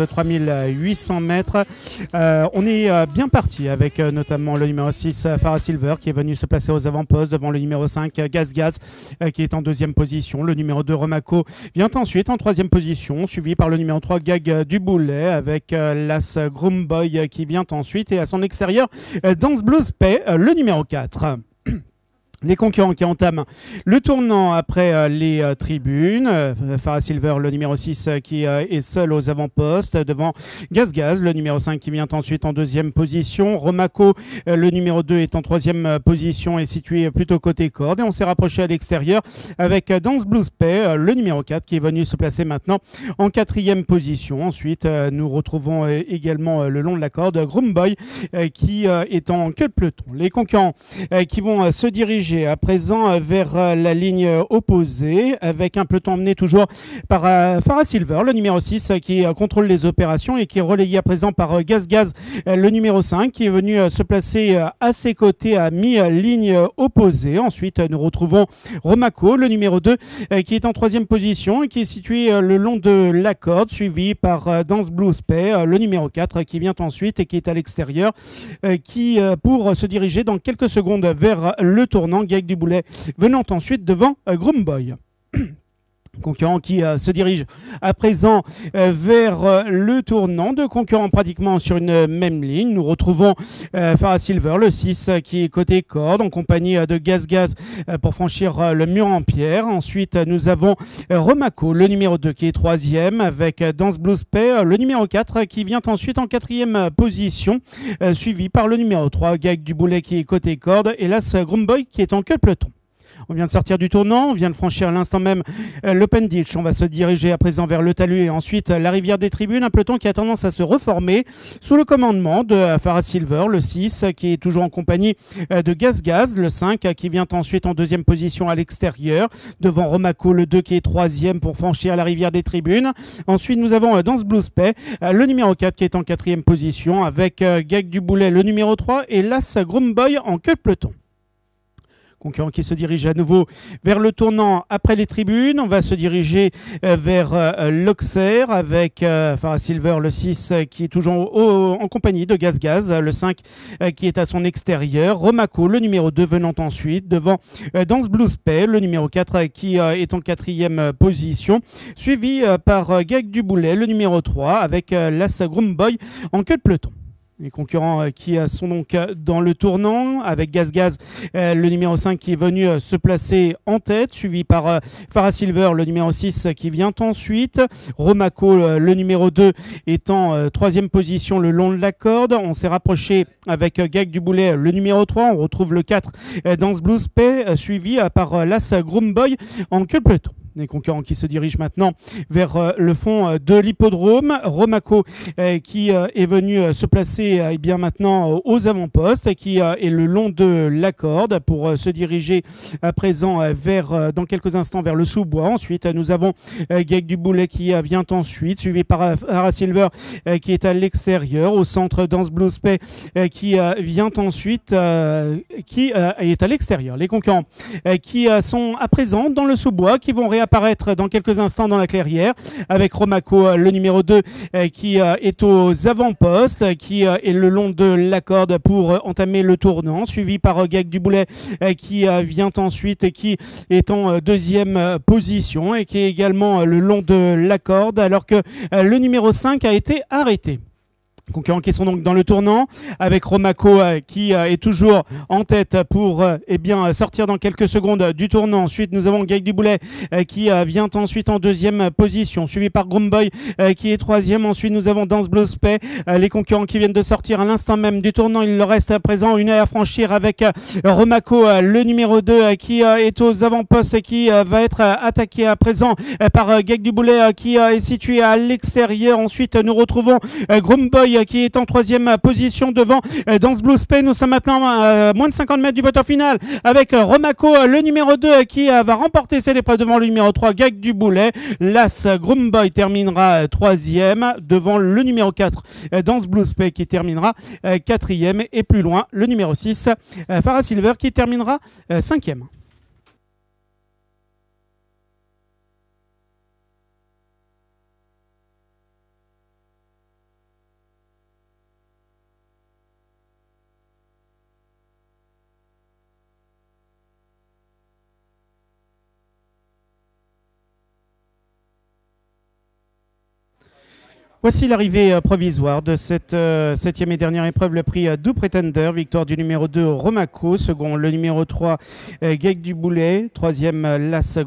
3800 mètres. On est bien parti avec notamment le numéro 6 Farah Silver qui est venu se placer aux avant-postes devant le numéro 5 Gaz Gaz qui est en deuxième position. Le numéro 2 Romaco vient ensuite en troisième position, suivi par le numéro 3 Gag du Boulet avec l'As Groom Boy qui vient ensuite, et à son extérieur Dance Blues Pay, le numéro 4. Les concurrents qui entament le tournant après les tribunes. Farah Silver, le numéro 6 qui est seul aux avant-postes devant Gaz Gaz, le numéro 5 qui vient ensuite en deuxième position. Romaco, le numéro 2 est en troisième position et situé plutôt côté corde. Et on s'est rapproché à l'extérieur avec Dance Blues Pay, le numéro 4 qui est venu se placer maintenant en quatrième position. Ensuite, nous retrouvons également le long de la corde Groom Boy qui est en queue de peloton. Les concurrents qui vont se diriger à présent vers la ligne opposée avec un peloton emmené toujours par Farah Silver, le numéro 6 qui contrôle les opérations et qui est relayé à présent par Gaz Gaz, le numéro 5 qui est venu se placer à ses côtés à mi-ligne opposée. Ensuite, nous retrouvons Romaco, le numéro 2 qui est en troisième position et qui est situé le long de la corde, suivi par Dance Blues Pay, le numéro 4 qui vient ensuite et qui est à l'extérieur, qui pour se diriger dans quelques secondes vers le tournant, Gag du Boulet venant ensuite devant Groom Boy. Concurrents qui se dirigent à présent vers le tournant, deux concurrents pratiquement sur une même ligne. Nous retrouvons Farah Silver, le 6 qui est côté corde en compagnie de Gaz Gaz pour franchir le mur en pierre. Ensuite, nous avons Romaco, le numéro 2 qui est troisième avec Dance Blues Pay, le numéro 4 qui vient ensuite en quatrième position, suivi par le numéro 3 Gag du Boulet qui est côté corde et l'As Groom Boy qui est en queue de peloton. On vient de sortir du tournant, on vient de franchir à l'instant même l'Open Ditch. On va se diriger à présent vers le talus et ensuite la rivière des tribunes. Un peloton qui a tendance à se reformer sous le commandement de Farah Silver, le 6 qui est toujours en compagnie de Gaz Gaz, le 5 qui vient ensuite en deuxième position à l'extérieur, devant Romaco, le 2 qui est troisième pour franchir la rivière des tribunes. Ensuite, nous avons Dance Blues Pay, le numéro 4 qui est en quatrième position avec Gag du Boulet, le numéro 3 et l'As Groom Boy en queue de peloton. Concurrent qui se dirige à nouveau vers le tournant après les tribunes. On va se diriger vers l'Auxerre avec Farah Silver, le 6 qui est toujours en compagnie de Gaz Gaz, le 5 qui est à son extérieur. Romaco, le numéro 2 venant ensuite devant Dance Blues Pay, le numéro 4 qui est en quatrième position, suivi par Gag du Boulet, le numéro 3 avec l'As Groom Boy en queue de peloton. Les concurrents qui sont donc dans le tournant avec Gaz Gaz, le numéro 5 qui est venu se placer en tête, suivi par Farah Silver, le numéro 6 qui vient ensuite. Romaco, le numéro 2 est en troisième position le long de la corde. On s'est rapproché avec Gag du Boulet, le numéro 3. On retrouve le 4 Dance Blues Pay, suivi par l'As Groom Boy en queue de peloton. Les concurrents qui se dirigent maintenant vers le fond de l'hippodrome. Romaco qui est venu se placer bien maintenant aux avant-postes, qui est le long de la corde pour se diriger à présent vers dans quelques instants vers le sous-bois. Ensuite, nous avons Gag du Boulet qui vient ensuite, suivi par Farah Silver qui est à l'extérieur. Au centre, Dance Blues Pay qui vient ensuite, qui est à l'extérieur. Les concurrents qui sont à présent dans le sous-bois, qui vont apparaître dans quelques instants dans la clairière avec Romaco, le numéro 2 qui est aux avant-postes, qui est le long de la corde pour entamer le tournant, suivi par Gag du Boulet qui vient ensuite et qui est en deuxième position et qui est également le long de la corde alors que le numéro 5 a été arrêté. Concurrents qui sont donc dans le tournant avec Romaco qui est toujours en tête pour sortir dans quelques secondes du tournant. Ensuite, nous avons Gag du Boulet qui vient ensuite en deuxième position, suivi par Groom Boy qui est troisième. Ensuite, nous avons Dance Blues Pay. Les concurrents qui viennent de sortir à l'instant même du tournant. Il leur reste à présent une heure à franchir avec Romaco, le numéro 2 qui est aux avant-postes et qui va être attaqué à présent par Gag du Boulet qui est situé à l'extérieur. Ensuite, nous retrouvons Groom Boy qui est en troisième position devant Dance Blues Pay. Nous sommes maintenant à moins de 50 mètres du peloton final avec Romaco, le numéro 2 qui va remporter cette épreuve devant le numéro 3 Gag du Boulet. L'As Groom Boy terminera troisième devant le numéro 4 Dance Blues Pay qui terminera quatrième et plus loin le numéro 6 Farah Silver qui terminera cinquième. Voici l'arrivée provisoire de cette septième et dernière épreuve, le prix Do Pretender, victoire du numéro 2 Romaco, second le numéro 3 Geek du Boulet, troisième Las